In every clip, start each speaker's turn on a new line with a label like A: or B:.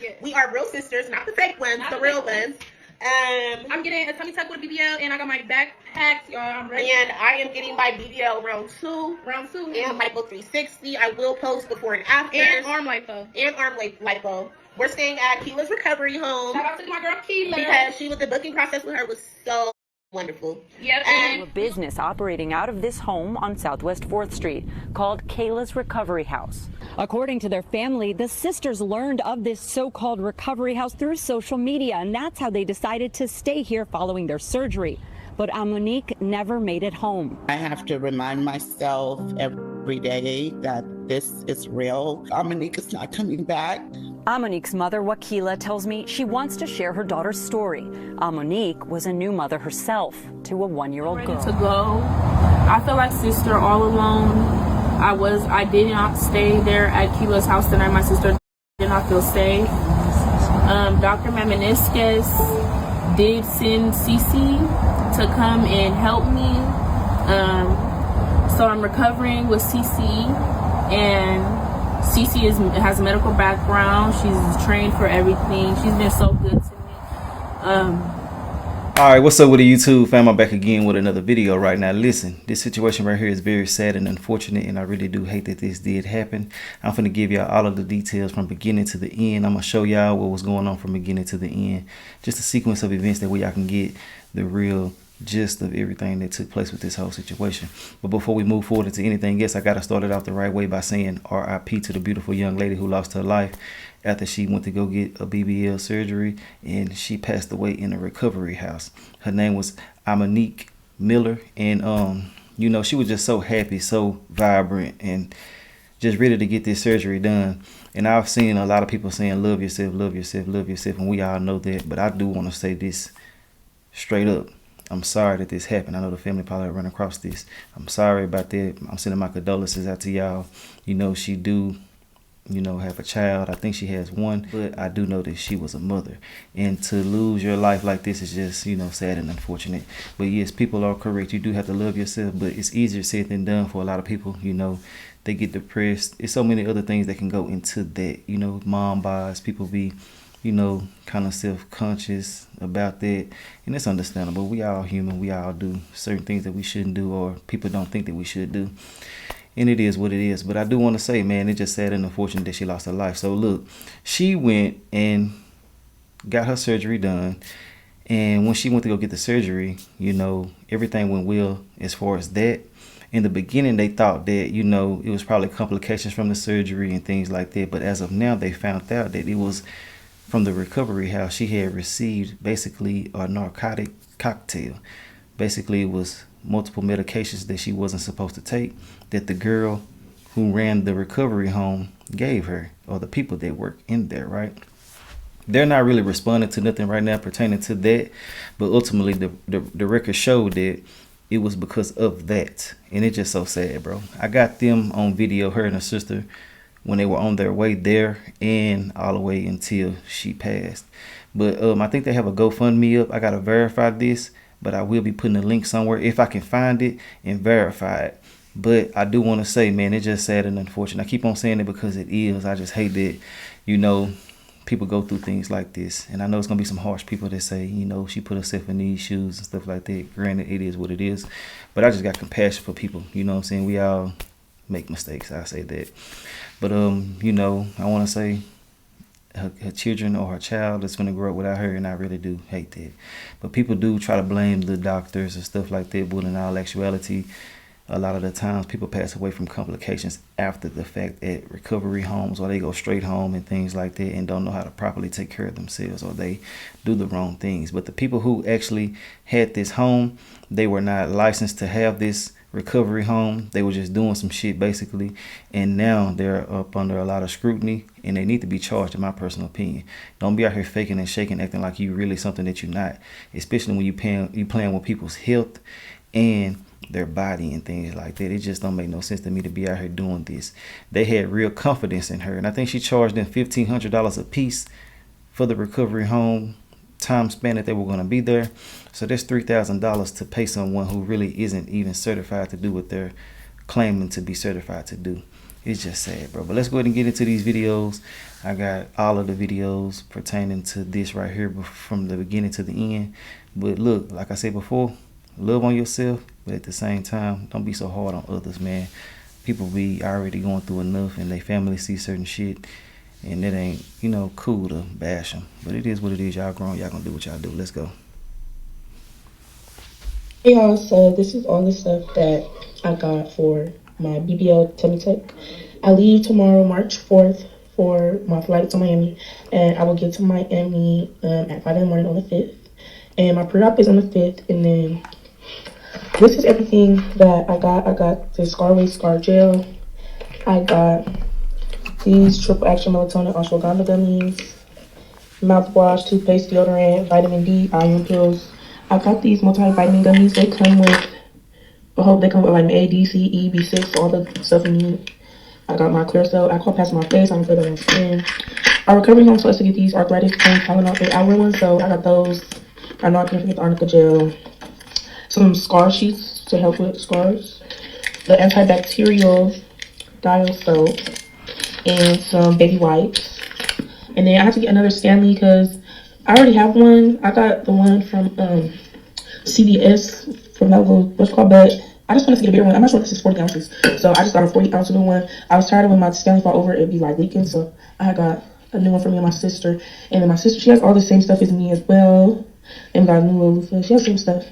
A: Yes.
B: We are real sisters, not the fake ones, the real ones.
A: I'm getting a tummy tuck with a BBL, and I got my backpacks, y'all. I'm ready.
B: And I am getting my BBL round 2. And lipo 360. I will post before and after.
A: And arm lipo.
B: Lipo. We're staying at Keela's Recovery Home.
A: Shout out to my girl Keela.
B: Because the booking process with her was so wonderful.
A: Yep.
C: And a business operating out of this home on Southwest 4th Street called Kayla's Recovery House. According to their family, the sisters learned of this so-called recovery house through social media, and that's how they decided to stay here following their surgery. But Ahmonique never made it home.
D: I have to remind myself every day that this is real. Ahmonique is not coming back.
C: Ahmonique's mother, Wakila, tells me she wants to share her daughter's story. Ahmonique was a new mother herself to a 1-year-old girl.
E: To go. I feel like sister all alone. I did not stay there at Kila's house the night my sister did not feel safe. Dr. Mamaniscus did send Cece to come and help me. So I'm recovering with Cece, and Cece has a medical background. She's trained for everything. She's been so good to me.
F: Alright, what's up with the YouTube fam? I'm back again with another video right now. Listen, this situation right here is very sad and unfortunate, and I really do hate that this did happen. I'm going to give y'all all of the details from beginning to the end. I'm going to show y'all what was going on from beginning to the end. Just a sequence of events that way y'all can get the real gist of everything that took place with this whole situation. But before we move forward into anything else, I got to start it off the right way by saying RIP to the beautiful young lady who lost her life after she went to go get a BBL surgery, and she passed away in a recovery house. Her name was Ahmonique Miller, and you know, she was just so happy, so vibrant, and just ready to get this surgery done. And I've seen a lot of people saying love yourself, love yourself, love yourself, and we all know that. But I do want to say this straight up. I'm sorry that this happened. I know the family probably run across this. I'm sorry about that. I'm sending my condolences out to y'all. You know, she do, you know, have a child. I think she has one, but I do know that she was a mother. And to lose your life like this is just, you know, sad and unfortunate. But yes, people are correct. You do have to love yourself, but it's easier said than done for a lot of people. You know, they get depressed. There's so many other things that can go into that. You know, mom bods, people be, you know, kind of self-conscious about that. And it's understandable. We all human. We all do certain things that we shouldn't do, or people don't think that we should do. And it is what it is. But I do want to say, man, it's just sad and unfortunate that she lost her life. So look, she went and got her surgery done. And when she went to go get the surgery, you know, everything went well as far as that. In the beginning, they thought that, you know, it was probably complications from the surgery and things like that. But as of now, they found out that it was from the recovery house. She had received basically a narcotic cocktail. Basically, it was multiple medications that she wasn't supposed to take, that the girl who ran the recovery home gave her, or the people that work in there, right? They're not really responding to nothing right now pertaining to that, but ultimately the record showed that it was because of that. And it's just so sad, bro. I got them on video, her and her sister, when they were on their way there and all the way until she passed. But I think they have a GoFundMe up. I gotta verify this, but I will be putting a link somewhere if I can find it and verify it. But I do want to say, man, it's just sad and unfortunate. I keep on saying it because it is. I just hate that, you know, people go through things like this. And I know it's going to be some harsh people that say, you know, she put herself in these shoes and stuff like that. Granted, it is what it is. But I just got compassion for people. You know what I'm saying? We all make mistakes. I say that. But, you know, I want to say her children or her child is going to grow up without her, and I really do hate that. But people do try to blame the doctors and stuff like that, but in all actuality, a lot of the times people pass away from complications after the fact at recovery homes, or they go straight home and things like that and don't know how to properly take care of themselves, or they do the wrong things. But the people who actually had this home, they were not licensed to have this recovery home. They were just doing some shit basically, and now they're up under a lot of scrutiny, and they need to be charged, in my personal opinion. Don't be out here faking and shaking, acting like you really something that you're not, especially when you playing with people's health and their body and things like that. It just don't make no sense to me to be out here doing this. They had real confidence in her, and I think she charged them $1,500 a piece for the recovery home time span that they were going to be there. So that's $3,000 to pay someone who really isn't even certified to do what they're claiming to be certified to do. It's just sad, bro. But let's go ahead and get into these videos. I got all of the videos pertaining to this right here from the beginning to the end. But look, like I said before, love on yourself, but at the same time, don't be so hard on others, man. People be already going through enough, and they family see certain shit, and it ain't, you know, cool to bash them. But it is what it is. Y'all grown. Y'all gonna do what y'all do. Let's go.
G: Hey y'all, so this is all the stuff that I got for my BBL tummy tuck. I leave tomorrow, March 4th, for my flight to Miami, and I will get to Miami at 5 in the morning on the 5th. And my pre-op is on the 5th, and then this is everything that I got. I got this Scar Waste Scar Gel. I got these triple action melatonin ashwagandha gummies, mouthwash, toothpaste, deodorant, vitamin D, iron pills. I got these multivitamin gummies. They come with, I hope they come with vitamin A, D, C, E, B6, all the stuff you need. I got my Clear Cell alcohol pass on my face. I'm gonna put it on my skin. Our recovery home told us to get these arthritis pain Tylenol 8-hour ones, so I got those. I know I can't forget the arnica gel. Some scar sheets to help with scars. The antibacterial dial soap. And some baby wipes. And then I have to get another Stanley because I already have one. I got the one from CVS from that little, what's it called, but I just wanted to get a bigger one. I'm not sure if this is 40 ounces. So I just got a 40-ounce new one. I was tired of when my Stanley fall over, it'd be like leaking. So I got a new one for me and my sister. And then my sister, she has all the same stuff as me as well. And we got a new little loofah. She has the same stuff.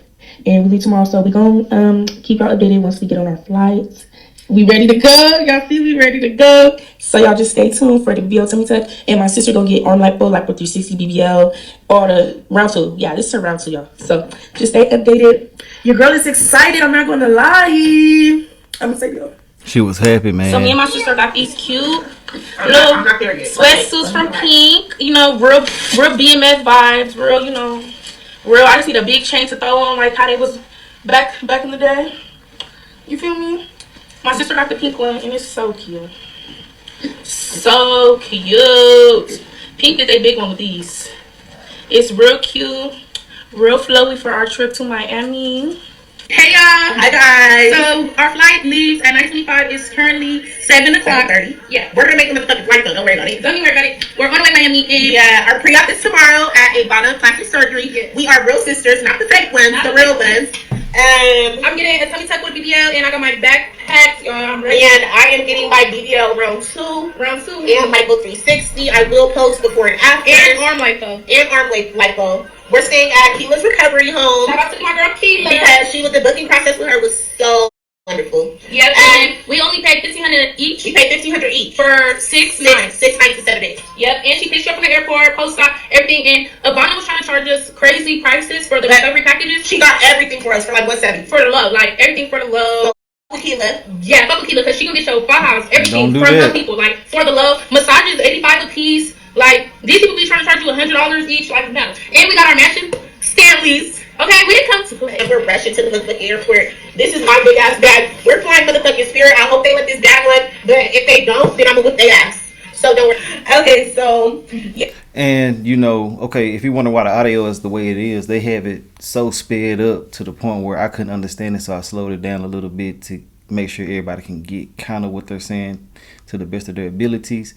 G: And we leave tomorrow. So we're going to keep y'all updated once we get on our flights. We ready to go. Y'all see we ready to go. So y'all just stay tuned for the BBL tummy tuck. And my sister gonna get arm lipo, lipo 360 BBL, or the round 2. Yeah, this is a round 2, y'all. So just stay updated. Your girl is excited. I'm not gonna lie. I'm gonna say yo.
F: She was happy, man.
E: So me and my sister got these cute little sweatsuits from Pink. You know, real BMS vibes. Real, you know, real. I just need a big chain to throw on, like how they was back in the day. You feel me? My sister got the pink one, and it's so cute. So cute. Pink did a big one with these. It's real cute, real flowy for our trip to Miami.
A: Hey y'all.
B: Hi guys.
A: So our flight leaves at 9:25. It's currently 7 o'clock.
B: 7:30.
A: Yeah.
B: We're gonna make them a fucking flight though. Don't worry about it.
A: Don't even worry about it. We're on the way to Miami. And
B: Yeah, our pre-op is tomorrow at Ahmonique Plastic Surgery.
A: Yes.
B: We are real sisters, not the fake ones, the real ones.
A: I'm getting a tummy tuck with BBL, and I got my backpacks. I'm ready.
B: And I am getting my BBL round 2.
A: Round 2.
B: And lipo 360. I will post before and after.
A: And arm lipo.
B: And arm lipo. We're staying at Keela's Recovery Home.
A: Shout out to my girl Keela.
B: Because the booking process with her was so wonderful.
A: Yep, and we only paid $1,500 each.
B: We paid $1,500 each
A: for 6 nights.
B: 6 nights and 7 days.
A: Yep, and she picked you up from the airport, post-op, everything. And Ivana was trying to charge us crazy prices for the recovery packages.
B: She got everything for us for like $170.
A: For the love, like everything for the love.
B: Keela.
A: Yeah, fuck with Keela, because she gonna get your files, everything
F: Don't do
A: from
F: that.
A: her people. Like for the love, massages $85 a piece. Like these people be trying to charge you $100 each. Like no. And we got our matching Stanleys. Okay, we didn't come to play.
B: And we're rushing to the motherfucking airport. This is my big ass bag. We're flying motherfucking Spirit. I hope they let this bag run. But if they don't, then I'm gonna whip their ass. So don't worry. Okay, so yeah.
F: And you know, okay, if you wonder why the audio is the way it is, they have it so sped up to the point where I couldn't understand it, so I slowed it down a little bit to make sure everybody can get kind of what they're saying to the best of their abilities.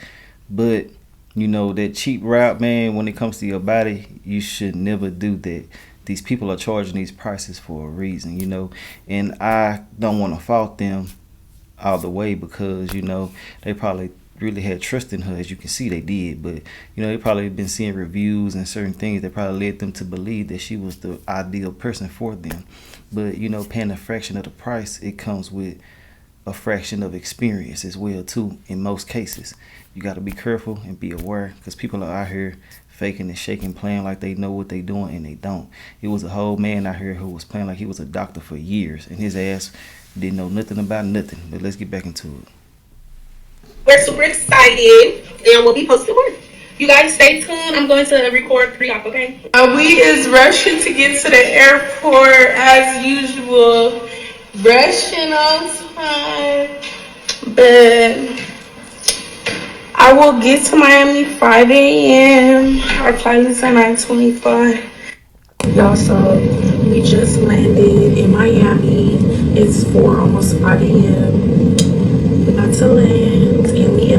F: But you know, that cheap route, man, when it comes to your body, you should never do that. These people are charging these prices for a reason, you know, and I don't want to fault them all the way because, you know, they probably really had trust in her. As you can see, they did. But, you know, they probably been seeing reviews and certain things that probably led them to believe that she was the ideal person for them. But, you know, paying a fraction of the price, it comes with a fraction of experience as well, too, in most cases. You got to be careful and be aware because people are out here faking and shaking, playing like they know what they doing, and they don't. It was a whole man out here who was playing like he was a doctor for years, and his ass didn't know nothing about nothing. But let's get back into it.
B: We're super excited, and we'll be posting more.
A: You guys stay tuned. I'm going to record pre-op, okay?
E: We is rushing to get to the airport as usual. Rushing on time. But I will get to Miami 5 a.m. Our flight is at 9:25. Y'all, so we just landed in Miami. It's 4, almost 5 a.m. We're about to land.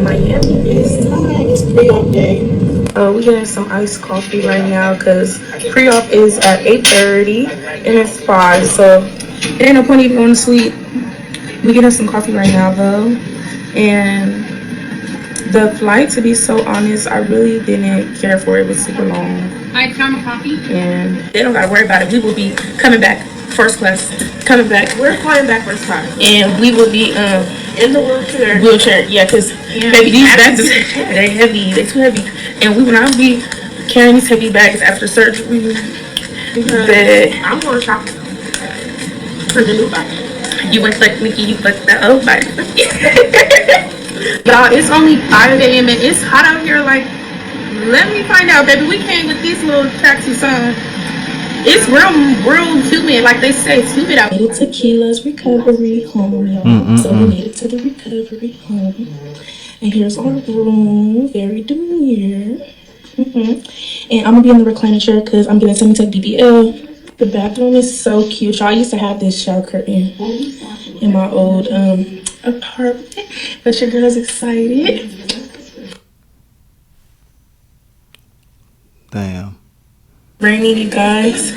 G: Miami. It's time. It's pre-op day. We getting some iced coffee right now because pre-op is at 8:30 and it's 5, so it ain't no point even going to sleep. We getting some coffee right now though, and the flight, to be so honest, I really didn't care for it. It was super long.
A: I found a coffee.
G: And they don't gotta worry about it. We will be coming back first class. Coming back.
B: We're flying back first class.
G: And we will be
B: In the wheelchair.
G: yeah, because baby, these bags they heavy, they too heavy. And we will not be carrying these heavy bags after surgery. But
B: I'm going to shop for the new bike.
G: you went like Nikki, you fucked the old bike. Y'all, it's only 5 a.m. and it's hot out here. Like, let me find out, baby. We came with this little taxi son. It's real humid, like they say, it's humid out. Made it to Keela's recovery home, y'all. So we made it to the recovery home. And here's our room, very demure. And I'm gonna be in the recliner chair because I'm getting something to BBL. The bathroom is so cute, y'all. I used to have this shower curtain in my old apartment, but your girl's excited.
F: Damn.
G: Raining, you guys.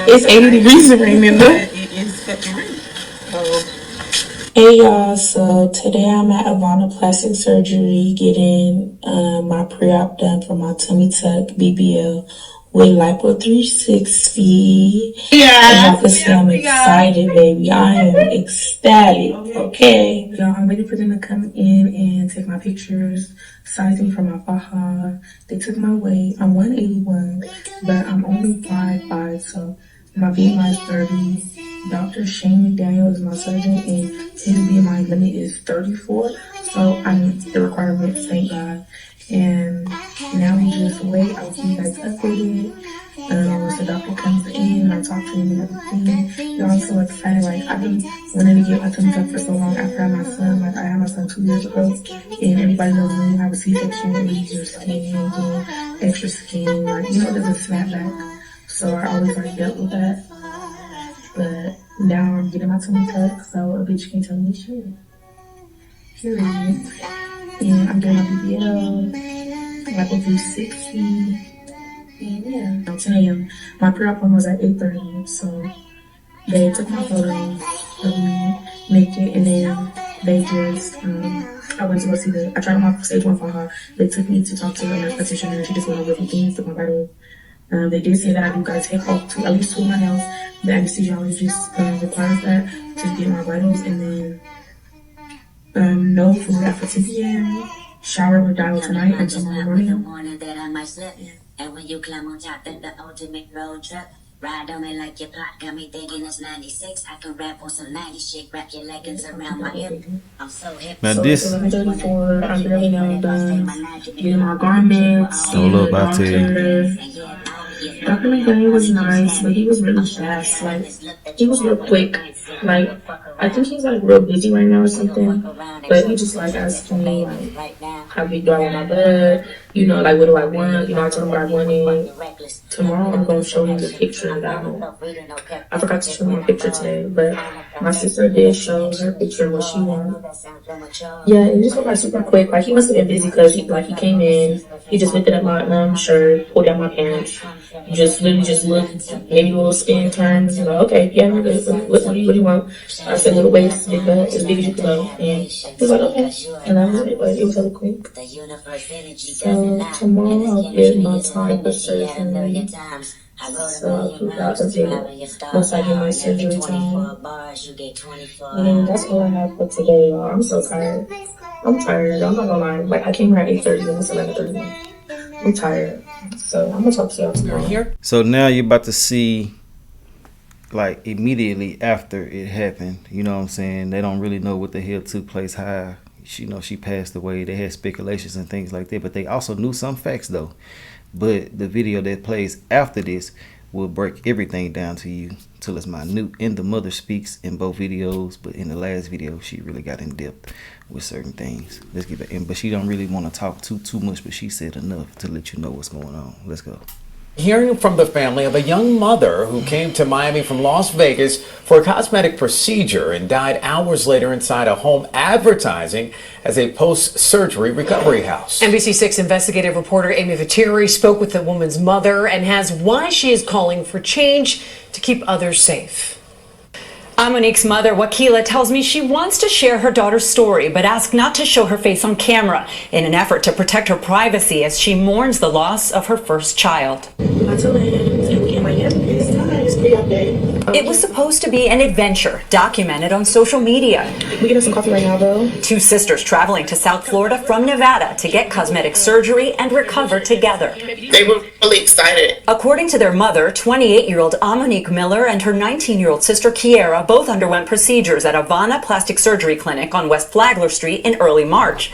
G: It's 80 degrees and raining though.
B: It is fucking raining.
G: Hey y'all, so today I'm at Ahmonique Plastic Surgery getting my pre-op done for my tummy tuck BBL with Lipo 360. Yeah. Y'all can see I'm excited, baby. I am ecstatic, okay? Y'all, I'm waiting for them to come in and take my pictures, size me for my faja. They took my weight. I'm 181, but I'm only 5'5", so my BMI is 30. Dr. Shane McDaniel is my surgeon, and his BMI limit is 34. So I meet the requirements, thank God. And now we just wait. I'll keep you guys updated. Once the doctor comes in, I talk to him and everything. Y'all, I'm so excited. Like, I've been wanting to get my tummy tuck for so long after I had my son. Like, I had my son 2 years ago, and everybody knows when you have a C-section, it leaves your skin hanging, extra skin. Like, you know, it doesn't snap back. So I always like dealt with that. But now I'm getting my tummy tuck, so a bitch can't tell me shit. Period. And I'm doing my BBL, like a 360. And yeah, now 10 a.m. My pre-op one was at 8:30, so they took my photos of me naked, and then they just, I went to go see I tried my stage 1 faja. They took me to talk to a nurse practitioner, and she just went over a few things, took my vitals. They did say that I do gotta take off at least 2 of my nails. The anesthesiologist requires that to get my vitals, and then no food after 10 p.m. Shower with dial tonight and tomorrow morning. And when you climb on top of the ultimate road truck, ride on me like your pot got me thinking it's 96. I can rap on some 90s shit, wrap your leggings around my hip. I'm so hip.
F: Now this,
G: so 11:34, I'm barely now done getting my garments.
F: don't look about to you.
G: Dr. McDaniel was nice, but he was really fast. Like, he was real quick. Like, I think he's like real busy right now or something. But he just like asked me like, how big do I want my butt? You know, like what do I want? You know, I told him what I wanted. Tomorrow I'm gonna show him the picture that I forgot to show him my picture today, but my sister did show her picture of what she wanted. Yeah, it just went by super quick. Like, he must have been busy because he came in, he just lifted up my shirt, pulled down my pants, just looked, maybe a little spin turns, you know, okay, yeah, we're good. What do you want? I said little waist, big butt, as big as you can go. And he was like, okay. And that was it, but it was really quick. So tomorrow I'll get my time for surgery. So I'll keep out the video once I get my surgery time. And that's all I have for today, y'all. I'm so tired. I'm tired. I'm not gonna lie. Like, I came here at 8:30 and it's 11:30. I'm tired. So I'm gonna talk to y'all tomorrow.
F: So now you're about to see, like, immediately after it happened, you know what I'm saying? They don't really know what the hell took place, how she passed away. They had speculations and things like that, but they also knew some facts though. But the video that plays after this will break everything down to you till it's minute. And the mother speaks in both videos, but in the last video she really got in depth with certain things. Let's get back in, but she don't really want to talk too much, but she said enough to let you know what's going on. Let's go.
H: Hearing from the family of a young mother who came to Miami from Las Vegas for a cosmetic procedure and died hours later inside a home advertising as a post-surgery recovery house.
I: NBC6 investigative reporter Amy Viteri spoke with the woman's mother and has why she is calling for change to keep others safe.
C: Ahmonique's mother, Wakila, tells me she wants to share her daughter's story, but asked not to show her face on camera in an effort to protect her privacy as she mourns the loss of her first child. It was supposed to be an adventure documented on social media.
G: We get us some coffee right now, though.
C: Two sisters traveling to South Florida from Nevada to get cosmetic surgery and recover together.
D: They were really excited.
C: According to their mother, 28-year-old Ahmonique Miller and her 19-year-old sister Kiera both underwent procedures at Havana Plastic Surgery Clinic on West Flagler Street in early March.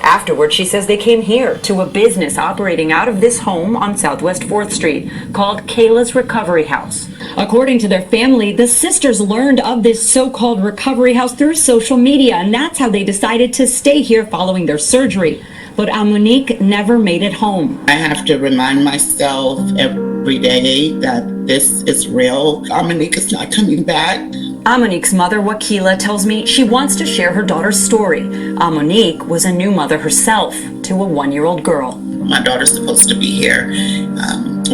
C: Afterward, she says they came here to a business operating out of this home on Southwest 4th Street called Kayla's Recovery House. According to their family, the sisters learned of this so-called recovery house through social media, and that's how they decided to stay here following their surgery. But Ahmonique never made it home.
D: I have to remind myself every day that this is real. Ahmonique is not coming back.
C: Ahmonique's mother, Wakila, tells me she wants to share her daughter's story. Ahmonique was a new mother herself to a 1-year-old girl.
D: My daughter's supposed to be here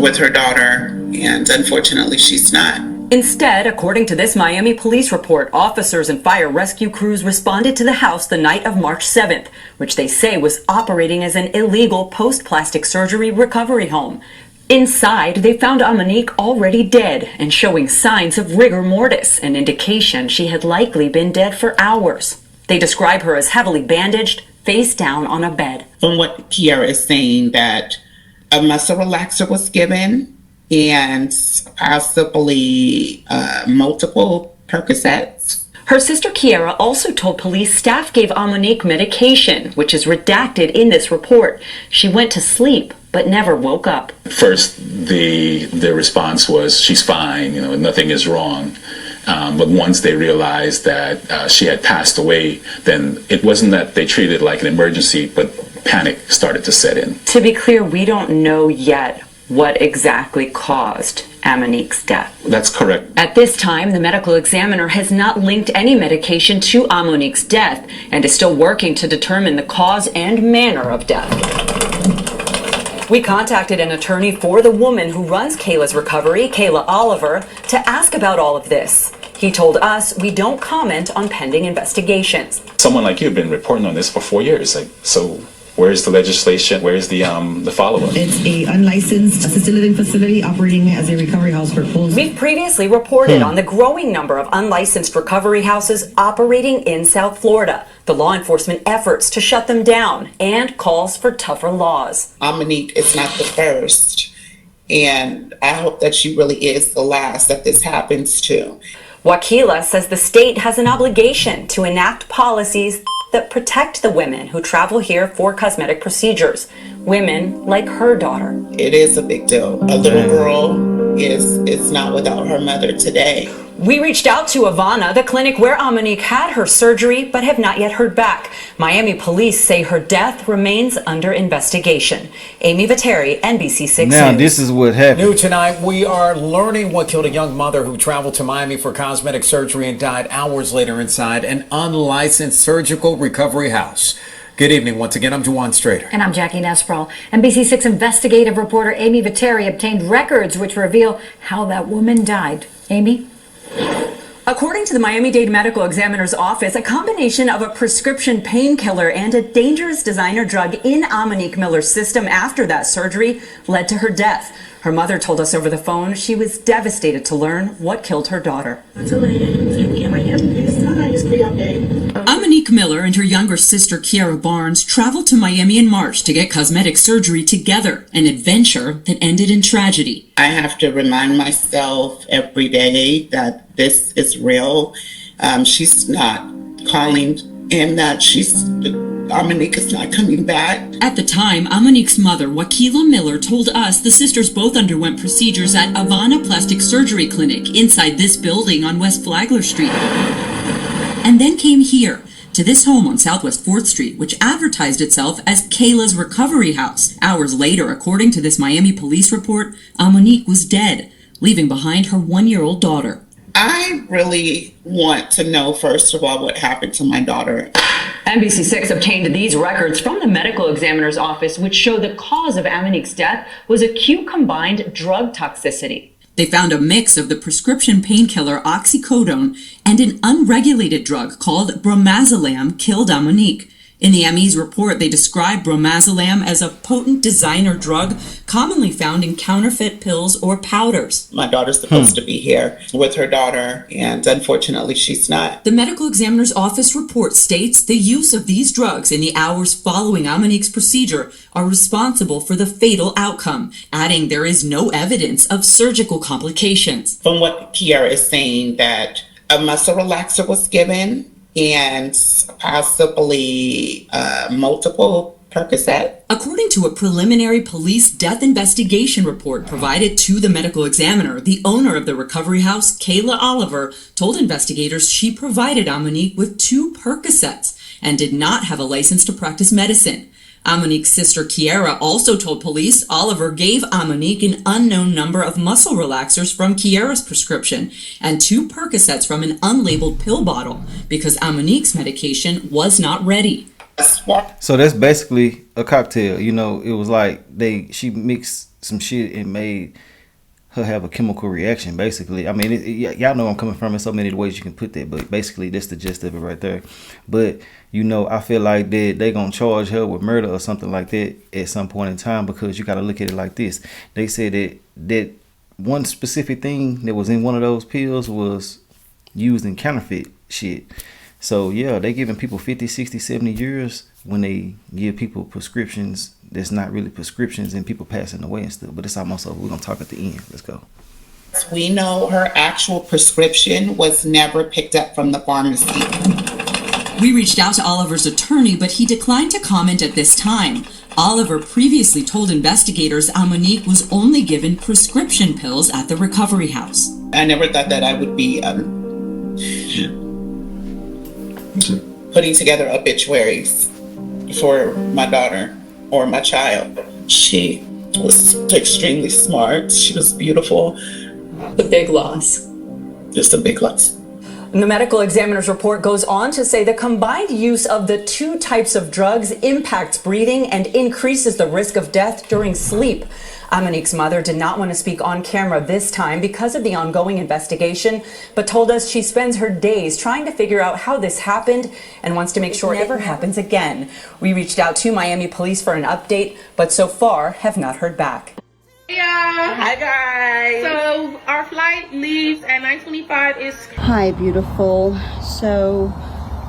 D: with her daughter, and unfortunately she's not.
C: Instead, according to this Miami police report, officers and fire rescue crews responded to the house the night of March 7th, which they say was operating as an illegal post-plastic surgery recovery home. Inside, they found Ahmonique already dead and showing signs of rigor mortis, an indication she had likely been dead for hours. They describe her as heavily bandaged, face down on a bed.
D: From what Kiera is saying, that a muscle relaxer was given and possibly multiple Percocets.
C: Her sister Kiera also told police staff gave Ahmonique medication, which is redacted in this report. She went to sleep but never woke up.
J: First, the response was, she's fine, nothing is wrong. But once they realized that she had passed away, then it wasn't that they treated it like an emergency, but panic started to set in.
C: To be clear, we don't know yet what exactly caused Ahmonique's death.
J: That's correct.
C: At this time, the medical examiner has not linked any medication to Ahmonique's death and is still working to determine the cause and manner of death. We contacted an attorney for the woman who runs Kayla's Recovery, Kayla Oliver, to ask about all of this. He told us we don't comment on pending investigations.
J: Someone like you have been reporting on this for 4 years. So where's the legislation? Where's the follow-up?
K: It's a unlicensed assisted living facility operating as a recovery house for post.
C: We've previously reported on the growing number of unlicensed recovery houses operating in South Florida, the law enforcement efforts to shut them down, and calls for tougher laws.
D: Ahmonique is not the first, and I hope that she really is the last that this happens to.
C: Wakila says the state has an obligation to enact policies that protect the women who travel here for cosmetic procedures, women like her daughter.
D: It is a big deal. A little girl is not without her mother today.
C: We reached out to Havana, the clinic where Ahmonique had her surgery, but have not yet heard back. Miami police say her death remains under investigation. Amy Viteri, NBC6
F: Now,
C: News.
F: this is what happened.
H: New tonight, we are learning what killed a young mother who traveled to Miami for cosmetic surgery and died hours later inside an unlicensed surgical recovery house. Good evening. Once again, I'm Juwan Strader.
L: And I'm Jackie Nesprell. NBC6 investigative reporter Amy Viteri obtained records which reveal how that woman died. Amy?
C: According to the Miami-Dade Medical Examiner's Office, a combination of a prescription painkiller and a dangerous designer drug in Ahmonique Miller's system after that surgery led to her death. Her mother told us over the phone she was devastated to learn what killed her daughter. Ahmonique Miller and her younger sister Kiera Barnes traveled to Miami in March to get cosmetic surgery together, an adventure that ended in tragedy.
D: I have to remind myself every day that this is real. She's not calling and that Ahmonique is not coming back.
C: At the time, Ahmonique's mother, Wakila Miller, told us the sisters both underwent procedures at Havana Plastic Surgery Clinic inside this building on West Flagler Street. And then came here
M: to this home on Southwest 4th Street, which advertised itself as Kayla's Recovery House. Hours later, according to this Miami police report, Ahmonique was dead, leaving behind her 1-year-old daughter.
D: I really want to know, first of all, what happened to my daughter.
C: NBC6 obtained these records from the medical examiner's office, which show the cause of Ahmonique's death was acute combined drug toxicity.
M: They found a mix of the prescription painkiller oxycodone and an unregulated drug called bromazolam killed Ahmonique. In the ME's report, they described bromazolam as a potent designer drug commonly found in counterfeit pills or powders.
D: My daughter's supposed to be here with her daughter, and unfortunately she's not.
M: The medical examiner's office report states the use of these drugs in the hours following Ahmonique's procedure are responsible for the fatal outcome, adding there is no evidence of surgical complications.
D: From what Kiara is saying, that a muscle relaxer was given, and possibly multiple Percocet.
M: According to a preliminary police death investigation report provided to the medical examiner, the owner of the recovery house, Kayla Oliver, told investigators she provided Ahmonique with 2 Percocets and did not have a license to practice medicine. Ahmonique's sister Kiara also told police Oliver gave Ahmonique an unknown number of muscle relaxers from Kiara's prescription and 2 Percocets from an unlabeled pill bottle because Ahmonique's medication was not ready.
F: So that's basically a cocktail. You know, it was like she mixed some shit and made her have a chemical reaction, basically. I mean, y'all know where I'm coming from in so many ways you can put that, but basically that's the gist of it right there. But, you know, I feel like they going to charge her with murder or something like that at some point in time, because you got to look at it like this. They said that one specific thing that was in one of those pills was used in counterfeit shit. So, yeah, they giving people 50, 60, 70 years when they give people prescriptions that's not really prescriptions and people passing away and stuff. But it's almost over. We're going to talk at the end. Let's go.
D: We know her actual prescription was never picked up from the pharmacy.
M: We reached out to Oliver's attorney, but he declined to comment at this time. Oliver previously told investigators Ahmonique was only given prescription pills at the recovery house.
D: I never thought that I would be putting together obituaries for my daughter or my child. She was extremely smart. She was beautiful.
C: The big loss.
D: Just a big loss.
C: The medical examiner's report goes on to say the combined use of the 2 types of drugs impacts breathing and increases the risk of death during sleep. Ahmonique's mother did not want to speak on camera this time because of the ongoing investigation, but told us she spends her days trying to figure out how this happened and wants to make sure it never happens again. We reached out to Miami police for an update, but so far have not heard back.
A: Hey y'all.
B: Hi guys.
A: So our flight leaves at 9:25.
N: Hi, beautiful. So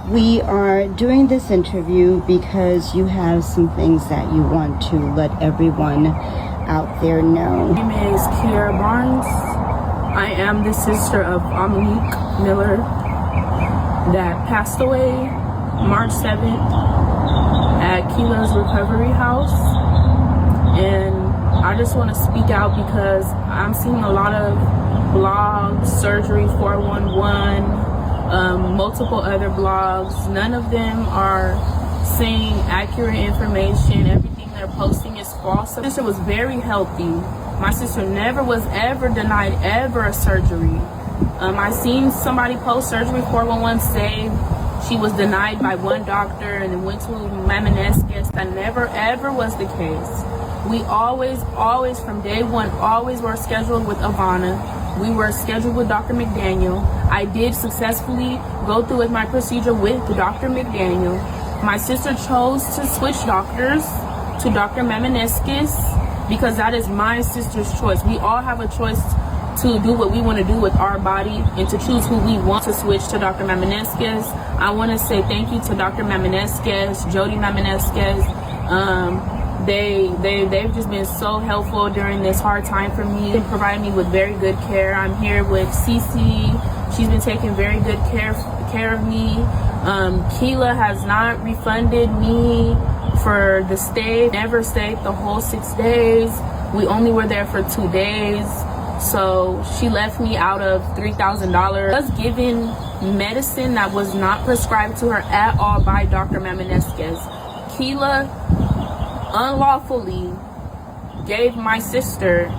N: we are doing this interview because you have some things that you want to let everyone out there know.
E: My name is Kiara Barnes. I am the sister of Ahmonique Miller that passed away March 7th at Kayla's Recovery House. And I just want to speak out because I'm seeing a lot of blogs, Surgery 411, multiple other blogs. None of them are saying accurate information. Everything they're posting is false. My sister was very healthy. My sister never was ever denied ever a surgery. I seen somebody post Surgery 411 say she was denied by one doctor and then went to Mamanescus. That never ever was the case. We always from day one, always were scheduled with Ivana. We were scheduled with Dr. McDaniel. I did successfully go through with my procedure with Dr. McDaniel. My sister chose to switch doctors to Dr. Mamanescus because that is my sister's choice. We all have a choice to do what we want to do with our body and to choose who we want to switch to Dr. Mamanescus. I want to say thank you to Dr. Mamanescus, Jody Mamanescus. They've just been so helpful during this hard time for me. They provide me with very good care. I'm here with Cece. She's been taking very good care of me. Keela has not refunded me for the stay. Never stayed the whole 6 days. We only were there for 2 days. So she left me out of $3,000. I was given medicine that was not prescribed to her at all by Dr. Maminesquez. Keila unlawfully gave my sister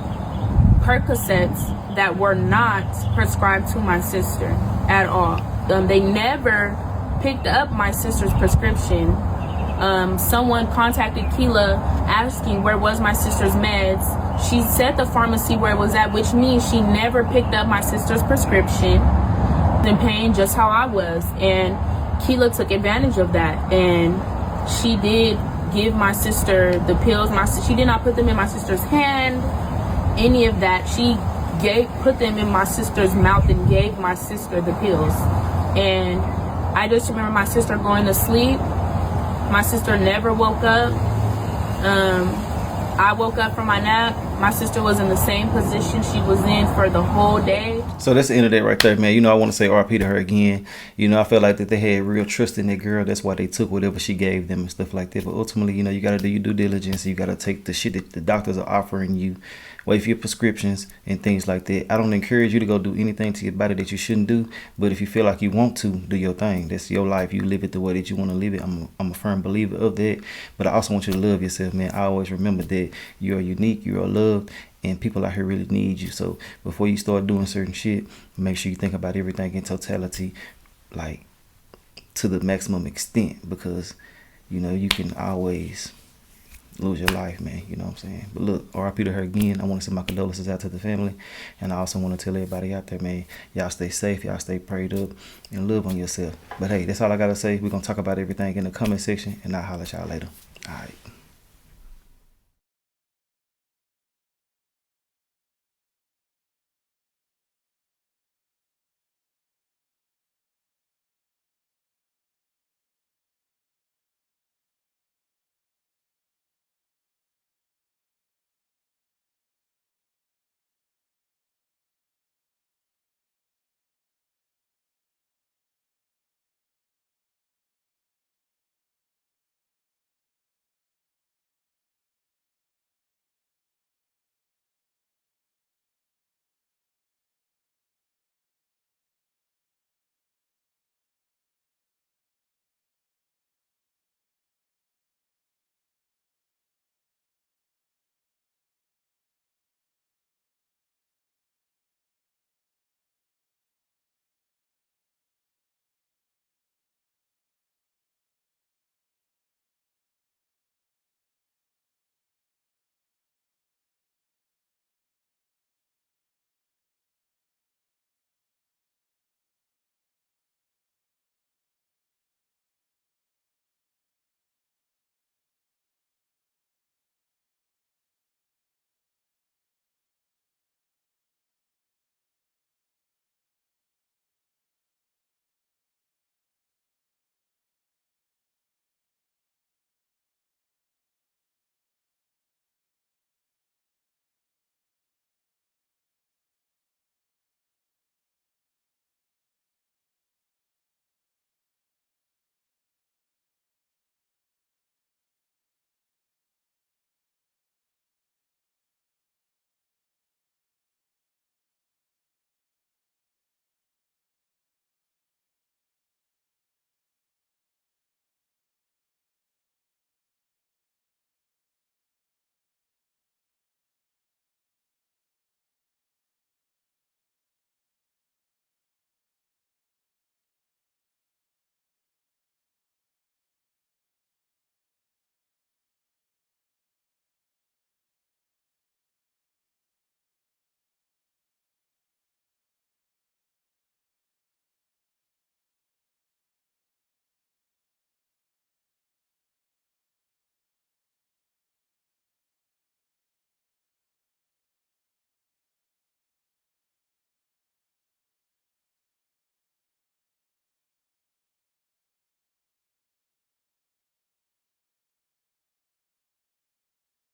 E: Percocets that were not prescribed to my sister at all. They never picked up my sister's prescription. Someone contacted Keila asking where was my sister's meds. She said the pharmacy where it was at, which means she never picked up my sister's prescription, and paying just how I was. And Keila took advantage of that, and she did give my sister the pills. She did not put them in my sister's hand, any of that. She put them in my sister's mouth and gave my sister the pills. And I just remember my sister going to sleep. My sister never woke up. I woke up from my nap. My sister was in the same position she was in for the whole day.
F: So that's the end of that right there, man. You know, I want to say RP to her again. You know, I felt like that they had real trust in that girl. That's why they took whatever she gave them and stuff like that. But ultimately, you know, you got to do your due diligence. You got to take the shit that the doctors are offering you, wait for your prescriptions and things like that. I don't encourage you to go do anything to your body that you shouldn't do. But if you feel like you want to, do your thing. That's your life. You live it the way that you want to live it. I'm a firm believer of that. But I also want you to love yourself, man. I always remember that you're unique, you're loved, and people out here really need you. So before you start doing certain shit, make sure you think about everything in totality, like to the maximum extent, because you know you can always lose your life, man. You know what I'm saying? But look, RIP to her again. I want to send my condolences out to the family, and I also want to tell everybody out there, man, y'all stay safe, y'all stay prayed up, and love on yourself. But hey, that's all I gotta say. We're gonna talk about everything in the comment section, and I'll holler at y'all later. All right.